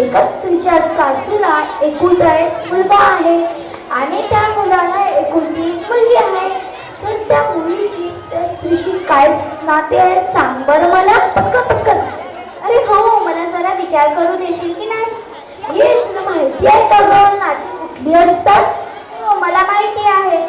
एका स्त्रीच्या सासूला एकुलता एक मुलगा आहे आणि त्या मुलाला एकुलती एक मुलगी आहे. तर त्या मुलीची त्या स्त्रीशी काय नाते आहे सांग बरं मला पटकन पटकन. अरे हो, मला जरा विचार करू देशील की नाही? ये तुला माहिती आहे का ग नाती कुठली असतात? हो, मला माहिती आहे.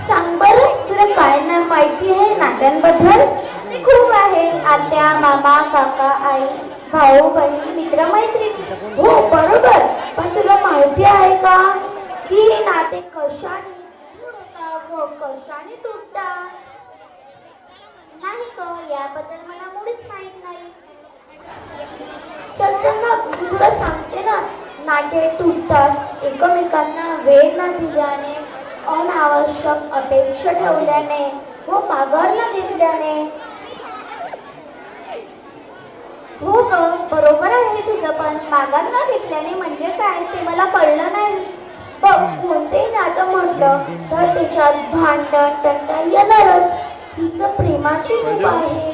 सांग बरं तुला काय ना माहिती आहे नात्यांबद्दल? ते खूप आहे. आत्या, मामा, काका, आई, भाऊ, बहीण, मित्र, मैत्रिणी. हो बरोबर. पण तुला माहिती आहे का की नाते कशाने जुळतात व कशाने तुटतात? नाही ग, याबद्दल मला मुळीच माहित नाही. चल तर मग मी तुला सांगते ना. नाते तुटतात एकमेकांना वेळ न दिल्याने, अनावश्यक अपेक्षा ठेवल्याने व माघार न घेतल्याने. हो ग, बरोबर आहे तुझं. पण माघार न घेतल्याने म्हणजे काय ते मला कळलं नाही. बघ कोणतेही नातं म्हटलं तर त्याच्यात भांडण तंटा येणारच. ही तर प्रेमाची रूप आहे.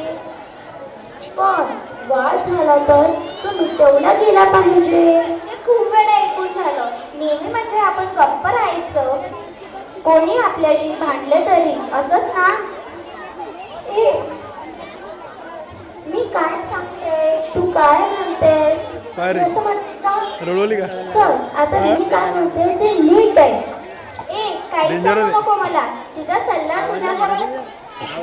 पण वाद झाला तर तो मिटवला गेला पाहिजे. हे खूप वेळा ऐकून झालं. नेहमी म्हणजे आपण गप्प राहायचं, कोणी आपल्याशी भांडलं तरी, असंच ना? ए मी काय सांगते तू काय म्हणतेस? काय रे? मी असं म्हणते रडवली का? चल आता मी काय म्हणते ते नीट आहे. ए, काही Danger सांगू आहे. नको मला. तुझा सल्ला तुझ्याकडे.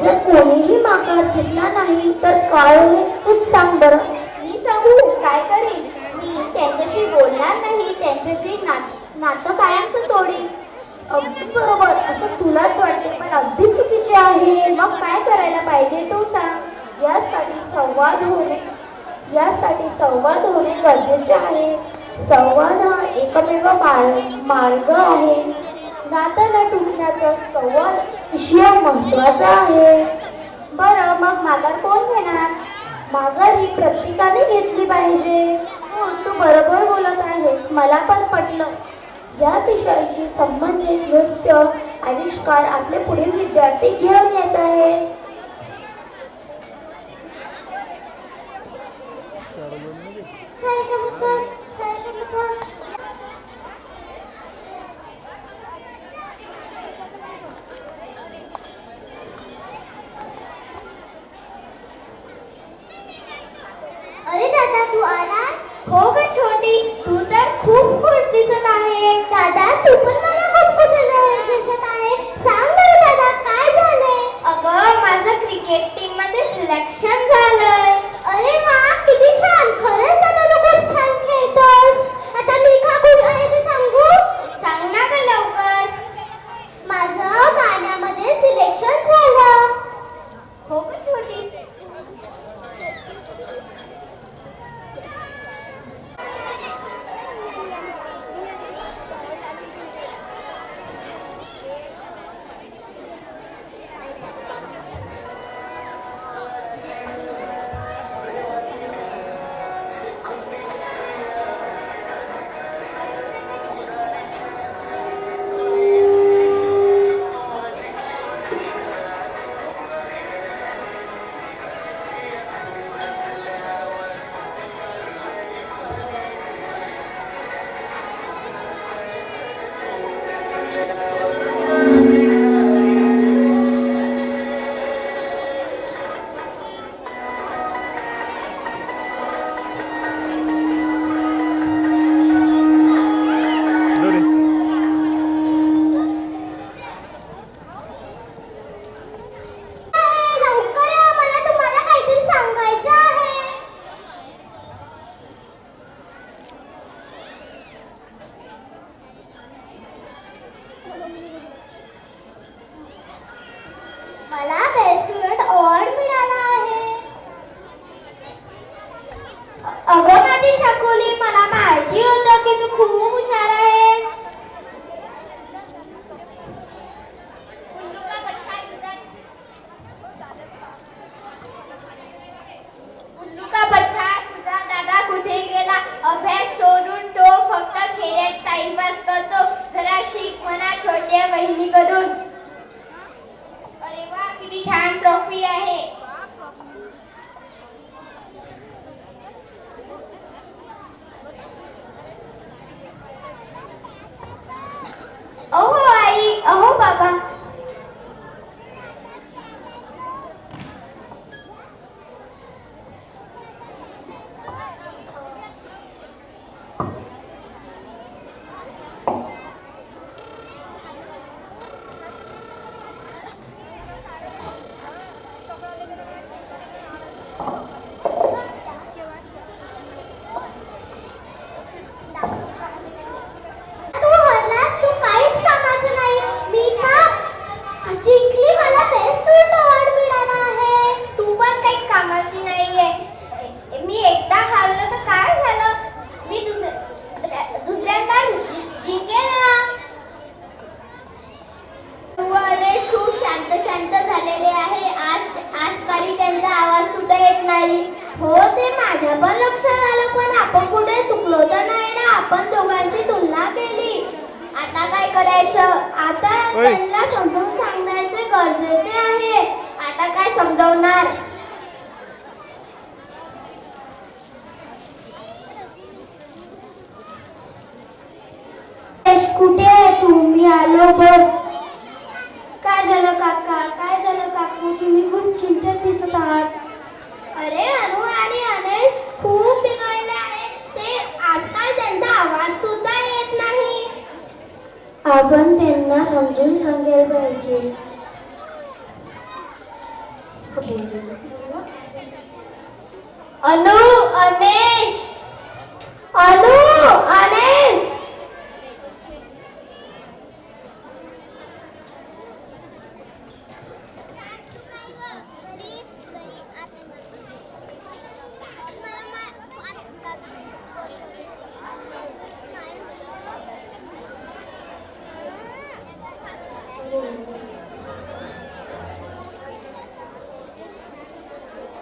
जर कोणीही माघार घेतला नाही तर काय होईल तूच सांग बरं. मी सांगू काय करीन? मी त्यांच्याशी बोलणार नाही, त्यांच्याशी नातं कायमचं तोडीन. अगदी बरोबर असं तुलाच वाटते पण अगदी चुकीचे आहे. मग काय करायला पाहिजे तू सांग. यासाठी संवाद होणे गरजेचे आहे. संवाद हा एकमेव मार्ग आहे. नात्याला टुटण्याचा संवाद विषय महत्वाचा आहे. बरं, मग माघार कोण घेणार? माघार ही प्रत्येकाने घेतली पाहिजे. हो, तू बरोबर बोलत आहेस. मला पण पटलं. या विषयाशी संबंधित नृत्य आविष्कार आपले पुढील विद्यार्थी घेऊन येत आहे. अरे दादा, तू आलास? हो ग छोटी, तू तर खूप खुश दिसत आहे. दादा, तू पण मला खूप खुश दिसत आहे. सांग बरं दादा, काय झालंय? अगं माझं क्रिकेट टीम मध्ये सिलेक्शन झालंय. अरे वा, किती छान. खरंच दादा, तू खूप छान खेळतोस. आता मी का खुश आहे ते सांगू? सांग ना ग लवकर. माझं गाण्यामध्ये सिलेक्शन झालं. हो ग छोटी. झालं, पण आपण कुठे चुकलो तर नाही ना. आपण दोघांची तुलना केली. आता काय करायचं? आता त्यांना समजावून सांगण्याचे गरजेचे आहे. आता काय समजावणार? कुठे आहे तू? मी आलो बघ. काय झालं काका? काय झालं काकू? तुम्ही खूप चिंतेत दिसत आहात. अरे अनु आणि अनिल खूप बिघडले आहेत. ते आजकाल त्यांचा आवाज सुद्धा येत नाही. आपण त्यांना समजून सांगायला पाहिजे. अनु, अनेश, अनु, अनेश.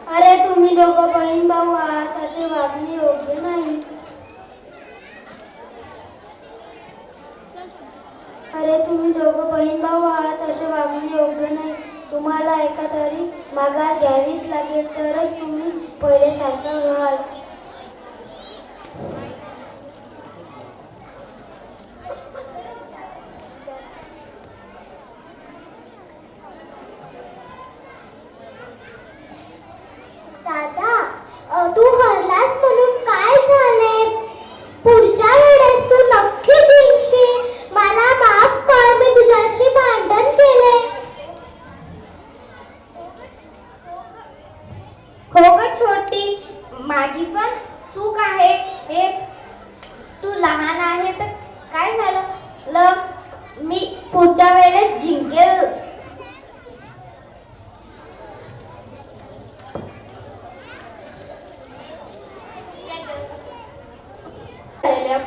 अरे तुम्ही दोघं बहीण भाऊ आहात, असे वागणे योग्य नाही. अरे तुम्ही दोघं बहीण भाऊ आहात, असे वागणे योग्य नाही. तुम्हाला एका तरी माघार घ्यावीच लागेल, तरच तुम्ही पहिल्यासारखं व्हाल. दादा, तू हरलास म्हणून काय झाले? पुढच्या वेळेस तू नक्की जिंकशील. मला माफ कर, मी तुझ्याशी भांडण केले. हो ग छोटी, माझी पण चूक आहे. हे तू लहान आहे तर काय झालं? मी पुढच्या वेळेस जिंकेल.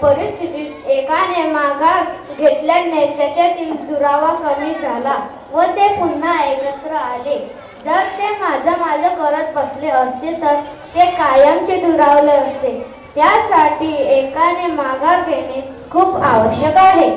परिस्थितीत एकाने माघार घेतल्याने त्याच्यातील दुरावा कमी झाला व ते पुन्हा एकत्र आले. जर ते माझं करत बसले असते तर ते कायमचे दुरावले असते. त्यासाठी एकाने माघार घेणे खूप आवश्यक आहे.